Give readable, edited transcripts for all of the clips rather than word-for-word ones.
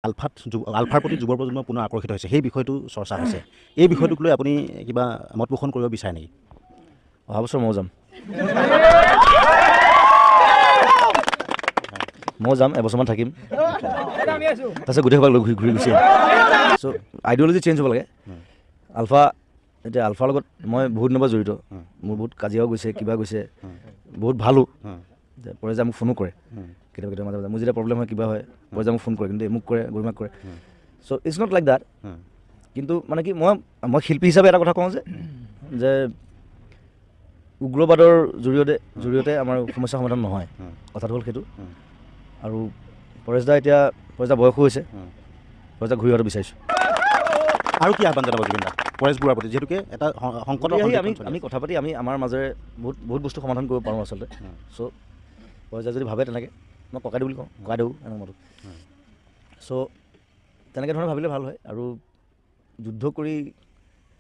আলফাৰ প্ৰতি যুৱ প্ৰজন্ম পুনৰ আকৰ্ষিত হৈছে, সেই বিষয়টো চৰ্চা হৈছে। এই বিষয়টোক লৈ আপুনি কিবা মত পোষণ কৰিব বিচাৰে নেকি? অহা বছৰ মই যাম, এবছৰমান থাকিম, তাৰপিছত গোটেইসোপাক লৈ ঘূৰি গুচি আহিম। চ' আইডিঅ'লজি চেঞ্জ হ'ব লাগে। আলফা এতিয়া আলফাৰ লগত মই বহুত দিনৰ পৰা জড়িত, মোৰ বহুত কাজিয়াও গৈছে, কিবা গৈছে, বহুত ভালো। পৰেজে মোক ফোনো কৰে কেতিয়াবা মাজে মাজে, মোৰ যেতিয়া প্ৰব্লেম হয় কিবা হয় পৰেজে মোক ফোন কৰে, কিন্তু মোক কৰে, গৰিমাক কৰে। চ' ইটছ নট লাইক দেট। কিন্তু মানে কি মই শিল্পী হিচাপে এটা কথা কওঁ যে উগ্ৰবাদৰ জৰিয়তে আমাৰ সমস্যা সমাধান নহয়, কথাটো হ'ল সেইটো। আৰু পৰেশদা বয়সো হৈছে, পৰেশদা ঘূৰি অহাটো বিচাৰিছোঁ। আৰু কি আহ্বান জনাব জুবিন দা পৰেশ বৰুৱাৰ প্ৰতি, যিহেতুকে এটা সংকটৰ আমি কথা পাতি আমাৰ মাজেৰে বহুত বস্তু সমাধান কৰিব পাৰোঁ আচলতে। চ' পৰেশদা যদি ভাবে তেনেকৈ, মই ককাইদেউ বুলি কওঁ, ককাইদেউ এনেকৈ মাতো। চ' তেনেকৈ ধৰণে ভাবিলে ভাল হয়। আৰু যুদ্ধ কৰি,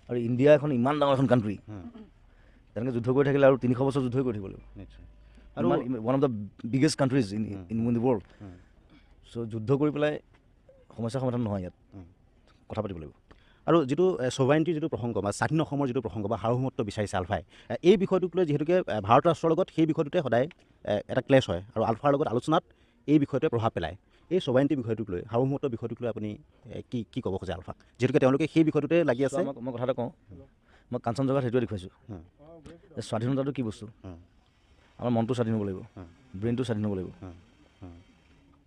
আৰু ইণ্ডিয়া এখন ইমান ডাঙৰ এখন কাণ্ট্ৰি, তেনেকৈ যুদ্ধ কৰি থাকিলে আৰু 300 বছৰ যুদ্ধই কৰি থাকিব লাগিব। আৰু one of the biggest countries in the world. So' যুদ্ধ কৰি পেলাই সমস্যা সমাধান নহয়, ইয়াত কথা পাতিব লাগিব। আৰু যিটো ছভাৰেইণ্টিৰ যিটো প্ৰসংগ বা স্বাধীন অসমৰ যিটো প্ৰসংগ বা সাৰ্বভৌমত্ব বিচাৰিছে আলফাই, এই বিষয়টোক লৈ যিহেতুকে ভাৰত ৰাষ্ট্ৰৰ লগত সেই বিষয়টোতে সদায় এটা ক্লেছ হয়, আৰু আলফাৰ লগত আলোচনাত এই বিষয়টোৱে প্ৰভাৱ পেলায়। এই ছভাৰেইণ্টি বিষয়টোক লৈ, সাৰ্বভৌমত্ব বিষয়টোক লৈ আপুনি কি ক'ব খোজে আলফাক, যিহেতুকে তেওঁলোকে সেই বিষয়টোতে লাগি আছে? মই কথা এটা কওঁ, মই কাঞ্চনজংঘাত সেইটোৱে দেখুৱাইছোঁ যে স্বাধীনতাটো কি বস্তু। আমাৰ মনটো স্বাধীন হ'ব লাগিব, ব্ৰেইনটো স্বাধীন হ'ব লাগিব,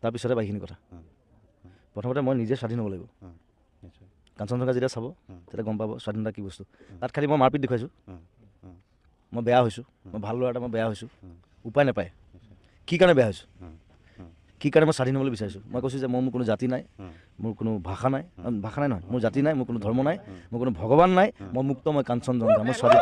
তাৰপিছতে বাকীখিনি কথা। প্ৰথমতে মই নিজে স্বাধীন হ'ব লাগিব। কাঞ্চনজংঘা যেতিয়া চাব তেতিয়া গম পাব স্বাধীনতা কি বস্তু। তাত খালি মই মাৰপিট দেখুৱাইছোঁ, মই বেয়া হৈছোঁ, মই ভাল ল'ৰা এটা, মই বেয়া হৈছোঁ, উপায় নাপায়। কি কাৰণে বেয়া হৈছোঁ, কি কাৰণে মই স্বাধীন হ'বলৈ বিচাৰিছোঁ। মই কৈছোঁ যে মোৰ কোনো জাতি নাই, মোৰ কোনো ভাষা নাই নহয়, মোৰ জাতি নাই, মোৰ কোনো ধৰ্ম নাই, মোৰ কোনো ভগৱান নাই, মই মুক্ত, মই কাঞ্চনজংঘা, মই স্বাধীন।